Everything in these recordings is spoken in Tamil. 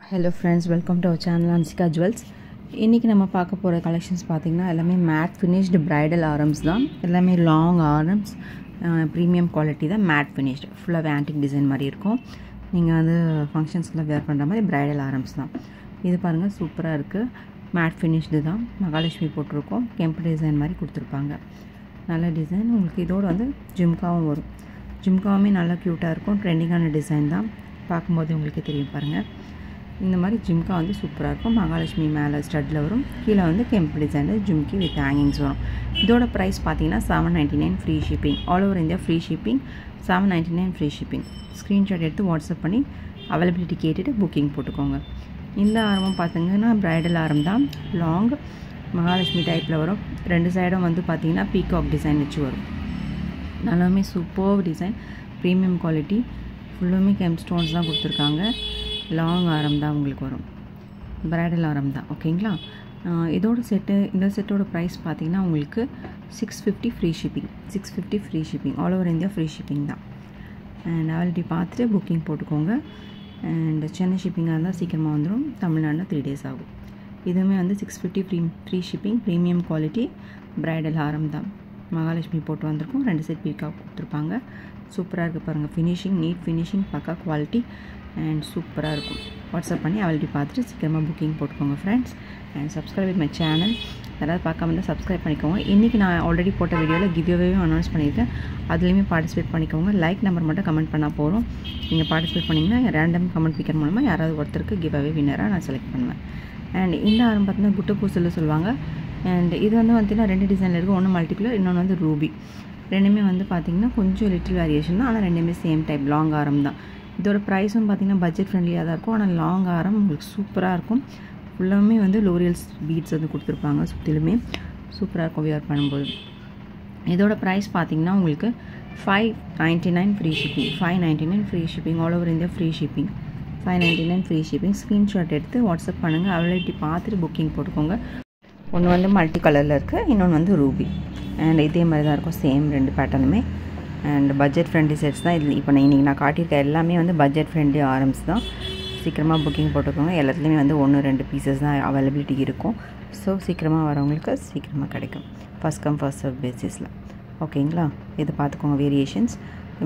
Hello friends, welcome to our channel Ansika Jewels. இன்னைக்கு நம்ம பார்க்க போற கலெக்ஷன்ஸ் பாத்தீங்கன்னா எல்லாமே மேட் ஃபினிஷ்டு பிரைடல் ஆரம்ஸ் தான். எல்லாமே லாங் ஆரம்ஸ், பிரீமியம் குவாலிட்டி தான். மேட் ஃபினிஷ்டு ஃபுல்லாக ஆன்டிக் டிசைன் மாதிரி இருக்கும். நீங்கள் வந்து ஃபங்க்ஷன்ஸ்லாம் வேர் பண்ணுற மாதிரி பிரைடல் ஆரம்ஸ் தான். இது பாருங்கள், சூப்பராக இருக்குது. மேட் ஃபினிஷ்டு தான். மகாலட்சுமி போட்டிருக்கோம். கெம்பு டிசைன் மாதிரி கொடுத்துருப்பாங்க. நல்ல டிசைன். உங்களுக்கு இதோடு வந்து ஜிம்காவும் வரும். ஜிம்காவுமே நல்லா க்யூட்டாக இருக்கும். ட்ரெண்டிங்கான டிசைன் தான். பார்க்கும்போது உங்களுக்கு தெரியும் பாருங்கள். இந்த மாதிரி ஜிம்கா வந்து சூப்பராக இருக்கும். மகாலட்சுமி மேலே ஸ்டட்டில் வரும். கீழே வந்து கெம்பு டிசைனு ஜிம்கி வித் ஹேங்கிங்ஸ் வரும். இதோட ப்ரைஸ் பார்த்தீங்கன்னா $799 free shipping. All over India free shipping. $799 free shipping. Screenshot எடுத்து வாட்ஸ்அப் பண்ணி அவைலபிலிட்டி கேட்டுட்டு புக்கிங் போட்டுக்கோங்க. இந்த ஆரமும் பார்த்தீங்கன்னா பிரைடல் ஆரம் தான். லாங் மகாலட்சுமி டைப்பில் வரும். ரெண்டு சைடும் வந்து பார்த்தீங்கன்னா பீகாக் டிசைன் வச்சு வரும். நல்லாமே சூப்பர் டிசைன். Premium quality. ஃபுல்லுமே கெம் ஸ்டோன்ஸ் தான் கொடுத்துருக்காங்க. லாங் ஆரம் தான் உங்களுக்கு வரும். பிரைடல் ஆரம் தான். ஓகேங்களா? இதோட இந்த செட்டோட ப்ரைஸ் பார்த்தீங்கன்னா உங்களுக்கு $650 free shipping. $650 free shipping. All over India free shipping தான். அண்ட் அவைலபிலிட்டி பார்த்துட்டு புக்கிங் போட்டுக்கோங்க. அண்ட் சென்னை ஷிப்பிங்காக இருந்தால் சீக்கிரமாக வந்துடும். தமிழ்நாடுனா 3 days ஆகும். இதுவுமே வந்து $650 free shipping. Premium quality bridal ஆரம் தான். மகாலட்சுமி போட்டு வந்திருக்கும். 2 செட் பீகாக் கொடுத்துருப்பாங்க. சூப்பராக இருக்குது பாருங்கள். ஃபினிஷிங், நீட் ஃபினிஷிங், பக்கா குவாலிட்டி அண்ட் சூப்பராக இருக்கும். வாட்ஸ்அப் பண்ணி அவைலபிலிட்டி பார்த்துட்டு சீக்கிரமாக புக்கிங் போட்டுக்கோங்க friends. And subscribe with my channel. யாராவது பார்க்காம இருந்தால் சப்ஸ்கிரைப் பண்ணிக்கோங்க. இன்றைக்கி நான் ஆல்ரெடி போட்ட வீடியோவில் கிவ்அவேவும் அனௌன்ஸ் பண்ணியிருக்கேன். அதுலேயுமே பார்ட்டிசிபேட் பண்ணிக்கோங்க. லைக் நம்பர் மட்டும் கமெண்ட் பண்ணால் போதும். நீங்கள் பார்ட்டிசிபேட் பண்ணிங்கன்னா ரேண்டம் கமெண்ட் பிக்கர் மூலமாக யாராவது ஒருத்தருக்கு கிவ்அவே வின்னராக நான் செலக்ட் பண்ணுவேன். அண்ட் இந்த ஆரம் பார்த்தீங்கன்னா குட்டு பூசல் சொல்லுவாங்க. அண்ட் இது வந்து பார்த்தீங்கன்னா 2 டிசைனில் இருக்குது. ஒன்று மல்டிகுலர், இன்னொன்று வந்து ரூபி. ரெண்டுமே வந்து பார்த்திங்கன்னா கொஞ்சம் லிட்டில் வேரியேஷன் தான். ஆனால் ரெண்டுமே சேம் டைப் லாங் ஆரம் தான். இதோட ப்ரைஸும் பார்த்திங்கன்னா பட்ஜெட் ஃப்ரெண்ட்லியாக தான் இருக்கும். ஆனால் லாங் ஆரம் உங்களுக்கு சூப்பராக இருக்கும். ஃபுல்லாமே வந்து லோரியல்ஸ் பீட்ஸ் வந்து கொடுத்துருப்பாங்க. சுற்றிலுமே சூப்பராக இருக்கும் வியர் பண்ணும்போது. இதோட ப்ரைஸ் பார்த்திங்கன்னா உங்களுக்கு $599 free shipping. $599 free shipping. All over India free shipping. $599 free shipping. Screenshot எடுத்து வாட்ஸ்அப் பண்ணுங்கள். அவைலபிலிட்டி பார்த்துட்டு புக்கிங் போட்டுக்கோங்க. ஒன்று வந்து மல்டி கலரில் இருக்குது, இன்னொன்று வந்து ரூபி. அண்ட் இதே மாதிரி தான் இருக்கும். சேம் 2 பேட்டர்னுமே. அண்ட் பட்ஜெட் ஃப்ரெண்ட்லி செட்ஸ் தான். இதில் இப்போ இன்றைக்கி நான் காட்டியிருக்க எல்லாமே வந்து பட்ஜெட் ஃப்ரெண்ட்லி ஆரம்ஸ் தான். சீக்கிரமாக புக்கிங் போட்டுக்கோங்க. எல்லாத்துலேயுமே வந்து 1-2 பீசஸ் தான் அவைலபிலிட்டி இருக்கும். ஸோ சீக்கிரமாக வரவங்களுக்கு சீக்கிரமாக கிடைக்கும். ஃபஸ்ட் கம் ஃபர்ஸ்ட் சர்வ் பேசிஸில். ஓகேங்களா? இது பார்த்துக்கோங்க. வேரியேஷன்ஸ்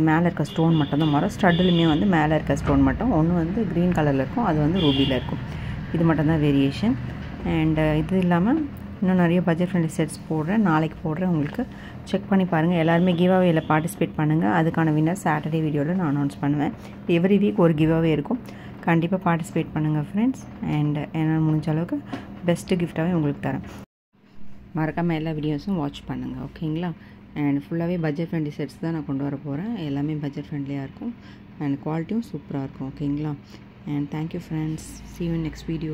மேலே இருக்க ஸ்டோன் மட்டும் தான் வரும். ஸ்டட்டுலுமே வந்து மேலே இருக்க ஸ்டோன் மட்டும். ஒன்று வந்து க்ரீன் கலரில் இருக்கும், அது வந்து ரூபியில் இருக்கும். இது மட்டும் தான் வேரியேஷன். அண்ட் இது இல்லாமல் இன்னும் நிறைய பட்ஜெட் ஃப்ரெண்ட்லி செட்ஸ் போடுறேன். நாளைக்கு போடுறேன். உங்களுக்கு செக் பண்ணி பாருங்கள். எல்லாருமே கிவ்அவேயில் பார்ட்டிசிபேட் பண்ணுங்கள். அதுக்கான வின்னர் சாட்டர்டே வீடியோவில் நான் அனௌன்ஸ் பண்ணுவேன். எவ்ரி வீக் ஒரு கிவ்அவே இருக்கும். கண்டிப்பாக பார்ட்டிசிபேட் பண்ணுங்கள் ஃப்ரெண்ட்ஸ். அண்ட் என்னால் முடிஞ்ச அளவுக்கு பெஸ்ட்டு கிஃப்டாகவே உங்களுக்கு தரேன். மறக்காமல் எல்லா வீடியோஸும் வாட்ச் பண்ணுங்கள். ஓகேங்களா? அண்ட் ஃபுல்லாகவே பட்ஜெட் ஃப்ரெண்ட்லி செட்ஸ் தான் நான் கொண்டு வர போகிறேன். எல்லாமே பட்ஜெட் ஃப்ரெண்ட்லியாக இருக்கும். அண்ட் குவாலிட்டியும் சூப்பராக இருக்கும். ஓகேங்களா? And thank you friends. see you in next video.